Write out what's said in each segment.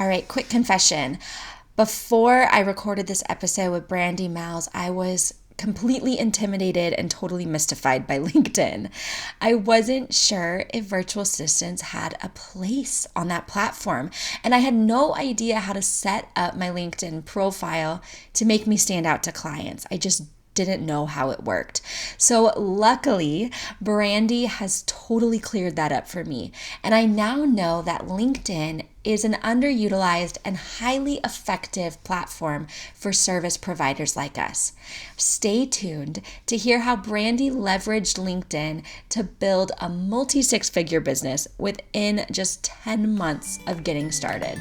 All right, quick confession. Before I recorded this episode with Brandy Miles, I was completely intimidated and totally mystified by LinkedIn. I wasn't sure if virtual assistants had a place on that platform, and I had no idea how to set up my LinkedIn profile to make me stand out to clients. I just didn't know how it worked. So luckily, Brandy has totally cleared that up for me. And I now know that LinkedIn is an underutilized and highly effective platform for service providers like us. Stay tuned to hear how Brandy leveraged LinkedIn to build a multi-six-figure business within just 10 months of getting started.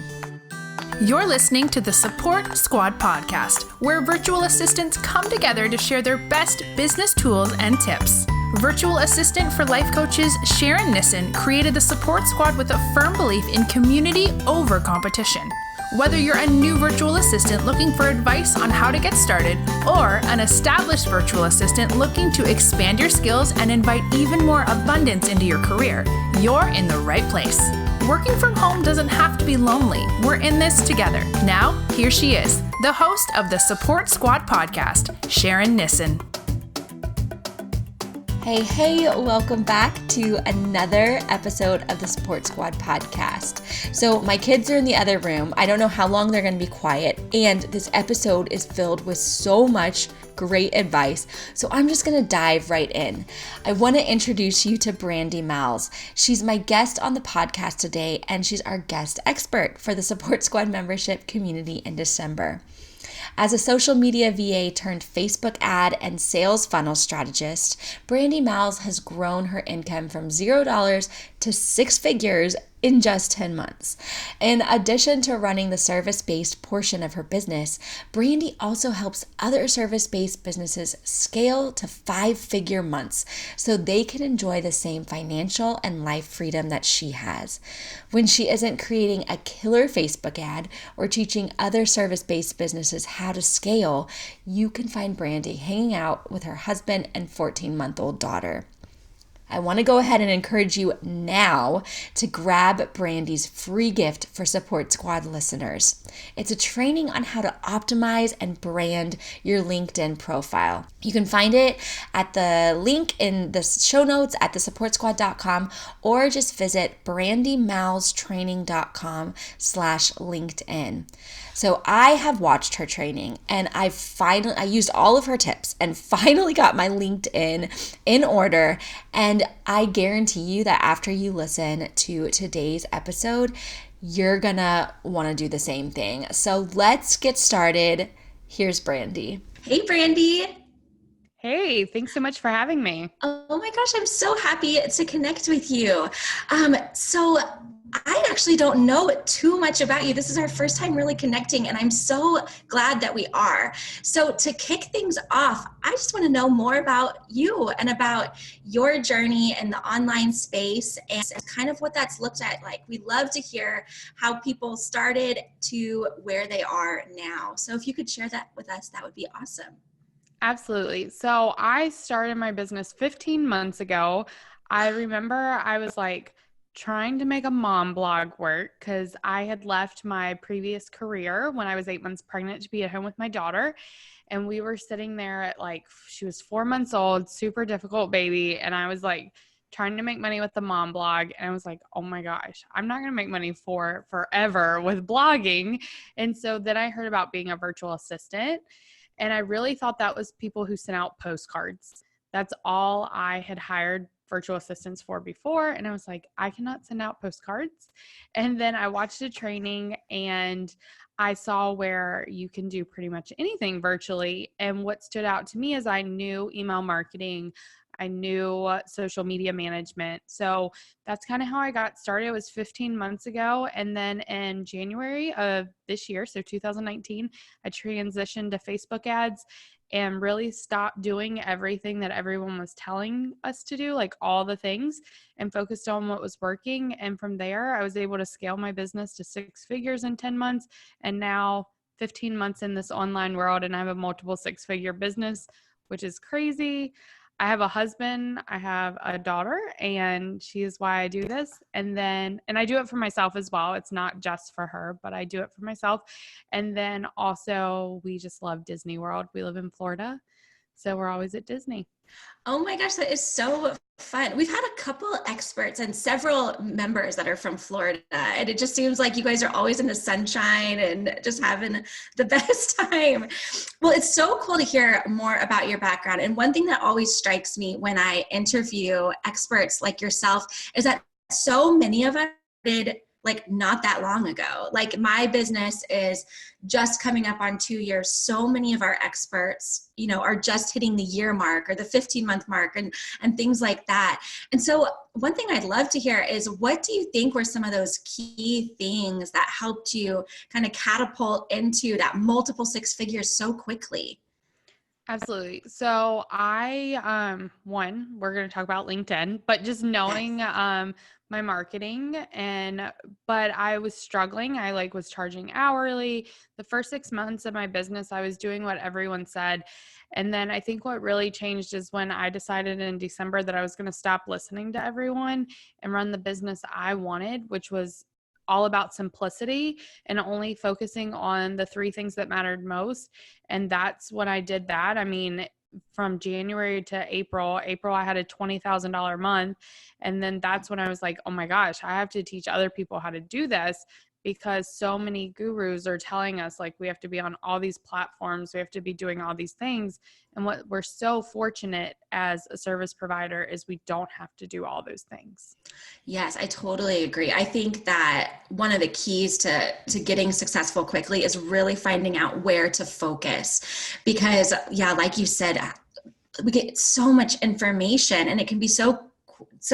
You're listening to the Support Squad podcast, where virtual assistants come together to share their best business tools and tips. Virtual assistant for life coaches Sharon Nissen created the Support Squad with a firm belief in community over competition. Whether you're a new virtual assistant looking for advice on how to get started, or an established virtual assistant looking to expand your skills and invite even more abundance into your career, you're in the right place. Working from home doesn't have to be lonely. We're in this together. Now, here she is, the host of the Support Squad podcast, Sharon Nissen. Hey, welcome back to another episode of the Support Squad podcast. So my kids are in the other room. I don't know how long they're going to be quiet, and this episode is filled with so much great advice. So I'm just going to dive right in. I want to introduce you to Brandy Miles. She's my guest on the podcast today, and she's our guest expert for the Support Squad membership community in December. As a social media VA turned Facebook ad and sales funnel strategist, Brandy Miles has grown her income from $0 to six figures in just 10 months. In addition to running the service-based portion of her business, Brandy also helps other service-based businesses scale to five-figure months so they can enjoy the same financial and life freedom that she has. When she isn't creating a killer Facebook ad or teaching other service-based businesses how to scale, you can find Brandy hanging out with her husband and 14-month-old daughter. I want to go ahead and encourage you now to grab Brandy's free gift for Support Squad listeners. It's a training on how to optimize and brand your LinkedIn profile. You can find it at the link in the show notes at thesupportsquad.com, or just visit brandymousetraining.com/LinkedIn. So I have watched her training, and I used all of her tips and finally got my LinkedIn in order. And I guarantee you that after you listen to today's episode, you're gonna want to do the same thing. So let's get started. Here's Brandy. Hey, Brandy. Hey, thanks so much for having me. Oh my gosh, I'm so happy to connect with you. So I actually don't know too much about you. This is our first time really connecting, and I'm so glad that we are. So to kick things off, I just want to know more about you and about your journey in the online space and kind of what that's looked at like. We'd love to hear how people started to where they are now. So if you could share that with us, that would be awesome. Absolutely. So I started my business 15 months ago. I remember I was trying to make a mom blog work because I had left my previous career when I was 8 months pregnant to be at home with my daughter. And we were sitting there at she was 4 months old, super difficult baby. And I was trying to make money with the mom blog. And I was like, oh my gosh, I'm not going to make money for forever with blogging. And so then I heard about being a virtual assistant. And I really thought that was people who sent out postcards. That's all I had hired virtual assistants for before. And I was like, I cannot send out postcards. And then I watched a training and I saw where you can do pretty much anything virtually. And what stood out to me is I knew email marketing, I knew social media management. So that's kind of how I got started. It was 15 months ago. And then in January of this year, so 2019, I transitioned to Facebook ads and really stopped doing everything that everyone was telling us to do, like all the things, and focused on what was working. And from there, I was able to scale my business to six figures in 10 months. And now 15 months in this online world, and I have a multiple six-figure business, which is crazy. I have a husband, I have a daughter, and she is why I do this. And I do it for myself as well. It's not just for her, but I do it for myself. And then also we just love Disney World. We live in Florida, so we're always at Disney. Oh my gosh, that is so fun. We've had a couple experts and several members that are from Florida, and it just seems like you guys are always in the sunshine and just having the best time. Well, it's so cool to hear more about your background. And one thing that always strikes me when I interview experts like yourself is that so many of us did like not that long ago. Like my business is just coming up on 2 years. So many of our experts, you know, are just hitting the year mark or the 15-month mark and things like that. And so one thing I'd love to hear is, what do you think were some of those key things that helped you kind of catapult into that multiple six figures so quickly? Absolutely. So we're going to talk about LinkedIn, but just knowing, Yes. my marketing but I was struggling. I was charging hourly. The first 6 months of my business, I was doing what everyone said. And then I think what really changed is when I decided in December that I was going to stop listening to everyone and run the business I wanted, which was all about simplicity and only focusing on the three things that mattered most. And that's when I did that. I mean, from January to April, I had a $20,000 month. And then that's when I was like, oh my gosh, I have to teach other people how to do this, because so many gurus are telling us we have to be on all these platforms, we have to be doing all these things. And what we're so fortunate as a service provider is we don't have to do all those things. Yes, I totally agree. I think that one of the keys to getting successful quickly is really finding out where to focus. Because, yeah, like you said, we get so much information and it can be so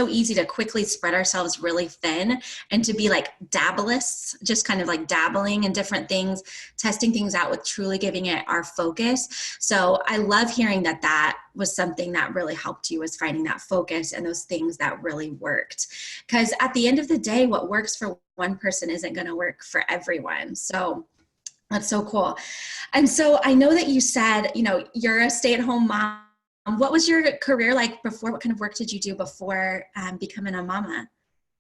easy to quickly spread ourselves really thin and to be like dabbleists, just kind of like dabbling in different things, testing things out with truly giving it our focus. So I love hearing that that was something that really helped you, was finding that focus and those things that really worked. Because at the end of the day, what works for one person isn't going to work for everyone. So that's so cool. And so I know that you said, you know, you're a stay-at-home mom. What was your career like before? What kind of work did you do before becoming a mama?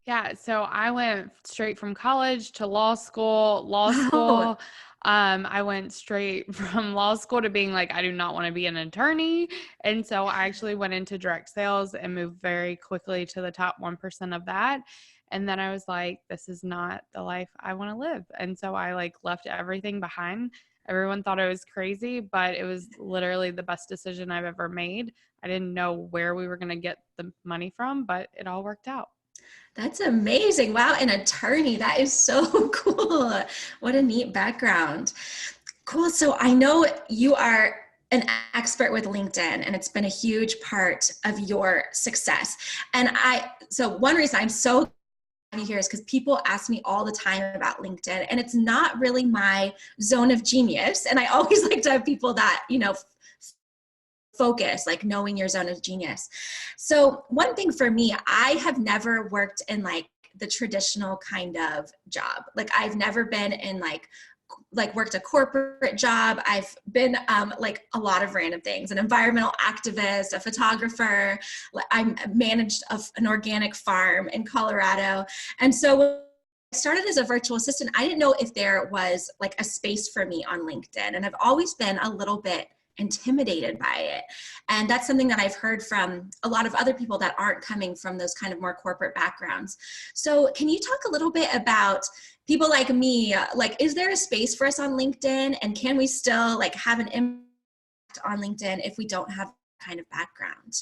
Yeah, so I went straight from college to law school. Wow. I went straight from law school to being like, I do not want to be an attorney. And so I actually went into direct sales and moved very quickly to the top 1% of that. And then I was like, this is not the life I want to live. And so I left everything behind. Everyone thought I was crazy, but it was literally the best decision I've ever made. I didn't know where we were going to get the money from, but it all worked out. That's amazing. Wow, an attorney. That is so cool. What a neat background. Cool. So I know you are an expert with LinkedIn and it's been a huge part of your success. So one reason I'm so here is because people ask me all the time about LinkedIn and it's not really my zone of genius. And I always like to have people that, you know, focus, like knowing your zone of genius. So one thing for me, I have never worked in like the traditional kind of job. Like I've never been in like worked a corporate job. I've been like a lot of random things, an environmental activist, a photographer. I managed an organic farm in Colorado. And so when I started as a virtual assistant, I didn't know if there was like a space for me on LinkedIn. And I've always been a little bit intimidated by it. And that's something that I've heard from a lot of other people that aren't coming from those kind of more corporate backgrounds. So can you talk a little bit about people like me? Like, is there a space for us on LinkedIn? And can we still like have an impact on LinkedIn if we don't have that kind of background?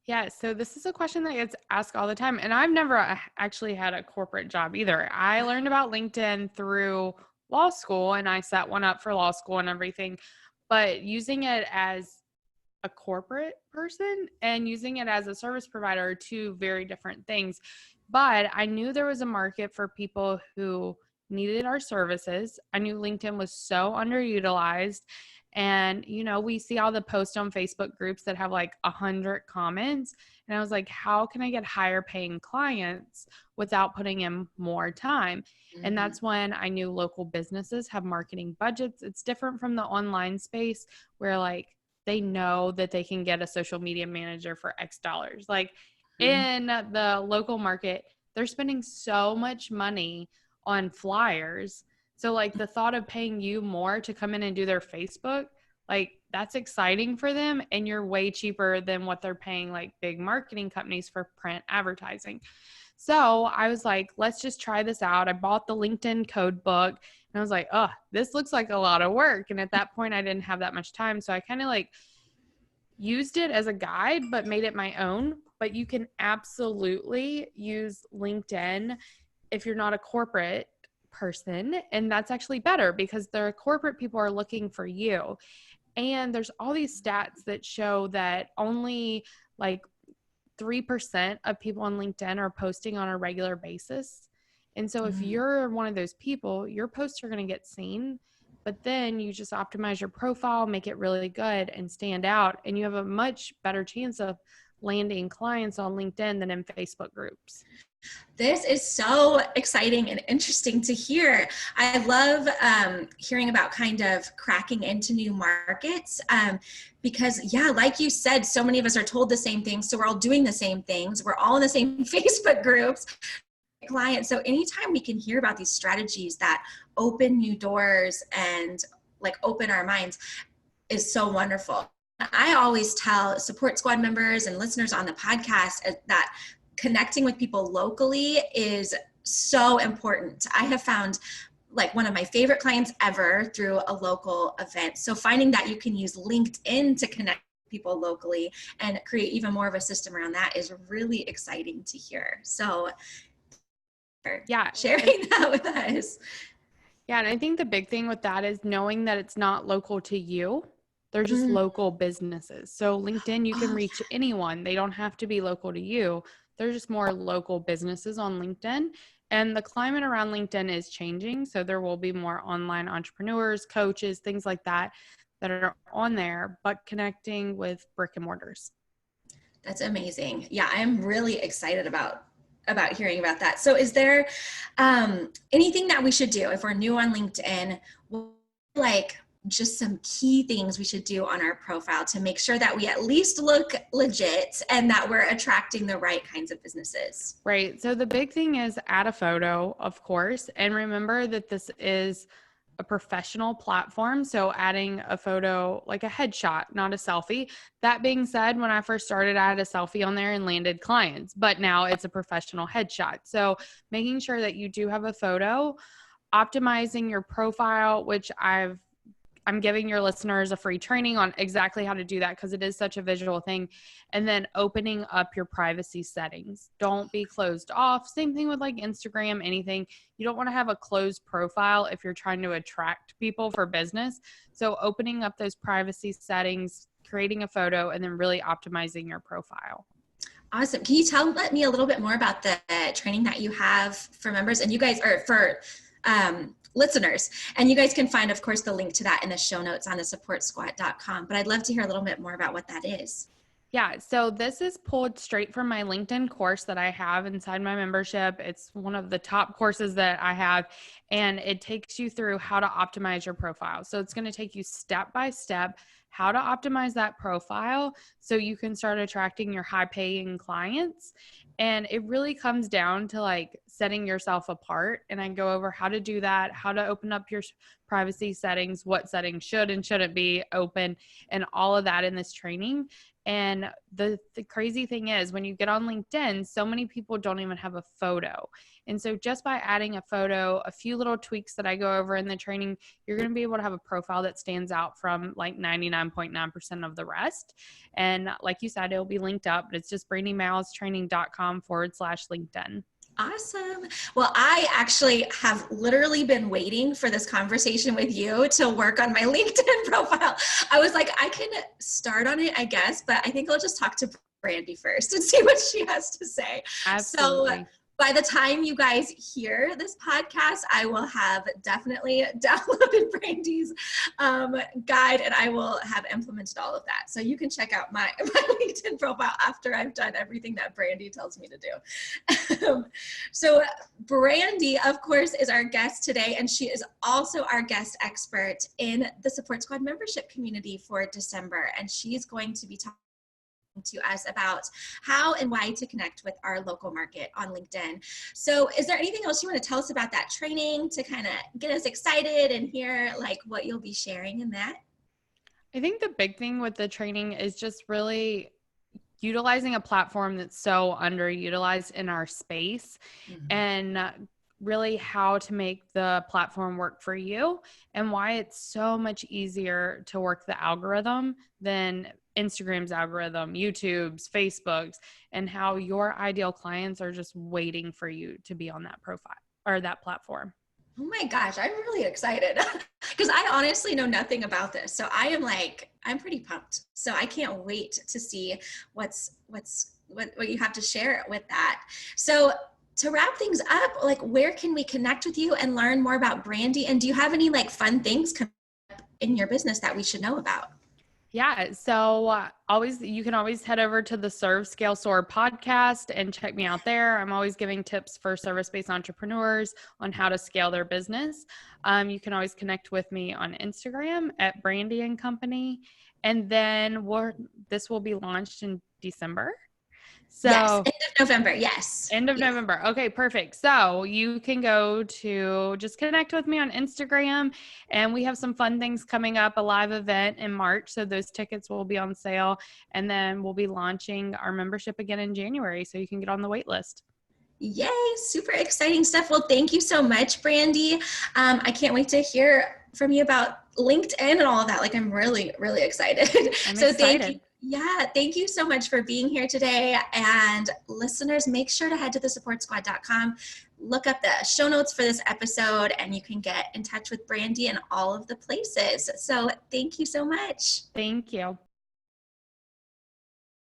Yeah, so this is a question that gets asked all the time. And I've never actually had a corporate job either. I learned about LinkedIn through law school and I set one up for law school and everything. But using it as a corporate person and using it as a service provider are two very different things. But I knew there was a market for people who needed our services. I knew LinkedIn was so underutilized. And, we see all the posts on Facebook groups that have 100 comments. And I was like, how can I get higher paying clients without putting in more time? And Mm-hmm. that's when I knew local businesses have marketing budgets. It's different from the online space where they know that they can get a social media manager for X dollars. Like in the local market, they're spending so much money on flyers. So like the thought of paying you more to come in and do their Facebook, like that's exciting for them. And you're way cheaper than what they're paying like big marketing companies for print advertising. So I was like, let's just try this out. I bought the LinkedIn code book and I was like, oh, this looks like a lot of work. And at that point I didn't have that much time. So I kind of like used it as a guide, but made it my own. But you can absolutely use LinkedIn if you're not a corporate person. And that's actually better because the corporate people are looking for you. And there's all these stats that show that only like 3% of people on LinkedIn are posting on a regular basis. And so if you're one of those people, your posts are going to get seen, but then you just optimize your profile, make it really good and stand out. And you have a much better chance of landing clients on LinkedIn than in Facebook groups. This is so exciting and interesting to hear. I love hearing about kind of cracking into new markets because, yeah, like you said, so many of us are told the same things. So we're all doing the same things. We're all in the same Facebook groups. Clients. So anytime we can hear about these strategies that open new doors and like open our minds is so wonderful. I always tell support squad members and listeners on the podcast that connecting with people locally is so important. I have found like one of my favorite clients ever through a local event. So finding that you can use LinkedIn to connect people locally and create even more of a system around that is really exciting to hear. So yeah, sharing that with us. Yeah. And I think the big thing with that is knowing that it's not local to you. They're just local businesses. So LinkedIn, you can reach anyone. They don't have to be local to you. They're just more local businesses on LinkedIn. And the climate around LinkedIn is changing. So there will be more online entrepreneurs, coaches, things like that are on there, but connecting with brick and mortars. That's amazing. Yeah, I'm really excited about hearing about that. So is there anything that we should do if we're new on LinkedIn, like just some key things we should do on our profile to make sure that we at least look legit and that we're attracting the right kinds of businesses? Right. So the big thing is add a photo, of course, and remember that this is a professional platform. So adding a photo, like a headshot, not a selfie. That being said, when I first started, I had a selfie on there and landed clients, but now it's a professional headshot. So making sure that you do have a photo, optimizing your profile, which I'm giving your listeners a free training on exactly how to do that because it is such a visual thing. And then opening up your privacy settings. Don't be closed off. Same thing with like Instagram, anything. You don't want to have a closed profile if you're trying to attract people for business. So opening up those privacy settings, creating a photo, and then really optimizing your profile. Awesome. Can you let me a little bit more about the training that you have for members and you guys are for listeners, and you guys can find, of course, the link to that in the show notes on the supportsquad.com, but I'd love to hear a little bit more about what that is. Yeah, so this is pulled straight from my LinkedIn course that I have inside my membership. It's one of the top courses that I have, and it takes you through how to optimize your profile. So it's going to take you step by step how to optimize that profile so you can start attracting your high paying clients. And it really comes down to like setting yourself apart. And I go over how to do that, how to open up your privacy settings, what settings should and shouldn't be open, and all of that in this training. And the crazy thing is when you get on LinkedIn, so many people don't even have a photo. And so just by adding a photo, a few little tweaks that I go over in the training, you're going to be able to have a profile that stands out from like 99.9% of the rest. And like you said, it'll be linked up, but it's just brandymilestraining.com/LinkedIn. Awesome. Well, I actually have literally been waiting for this conversation with you to work on my LinkedIn profile. I was like, I can start on it, I guess, but I think I'll just talk to Brandy first and see what she has to say. Absolutely. So, by the time you guys hear this podcast, I will have definitely downloaded Brandy's guide, and I will have implemented all of that. So you can check out my LinkedIn profile after I've done everything that Brandy tells me to do. So Brandy, of course, is our guest today, and she is also our guest expert in the Support Squad membership community for December. And she's going to be talking to us about how and why to connect with our local market on LinkedIn. So is there anything else you want to tell us about that training to kind of get us excited and hear like what you'll be sharing in that? I think the big thing with the training is just really utilizing a platform that's so underutilized in our space, and really how to make the platform work for you, and why it's so much easier to work the algorithm than Instagram's algorithm, YouTube's, Facebook's, and how your ideal clients are just waiting for you to be on that profile or that platform. Oh my gosh, I'm really excited because I honestly know nothing about this. So I'm pretty pumped. So I can't wait to see what you have to share with that. So to wrap things up, like where can we connect with you and learn more about Brandy? And do you have any like fun things coming up in your business that we should know about? Yeah. So you can always head over to the Serve, Scale, Soar podcast and check me out there. I'm always giving tips for service-based entrepreneurs on how to scale their business. You can always connect with me on Instagram at Brandy and Company. And then this will be launched in December. So yes, end of November. Yes. End of November. Okay, perfect. So you can go to just connect with me on Instagram, and we have some fun things coming up, a live event in March. So those tickets will be on sale, and then we'll be launching our membership again in January. So you can get on the wait list. Yay, super exciting stuff. Well, thank you so much, Brandy. I can't wait to hear from you about LinkedIn and all of that. Like, I'm really, really excited. I'm so excited. Thank you. Yeah, thank you so much for being here today. And listeners, make sure to head to thesupportsquad.com, look up the show notes for this episode, and you can get in touch with Brandy in all of the places. So thank you so much. Thank you.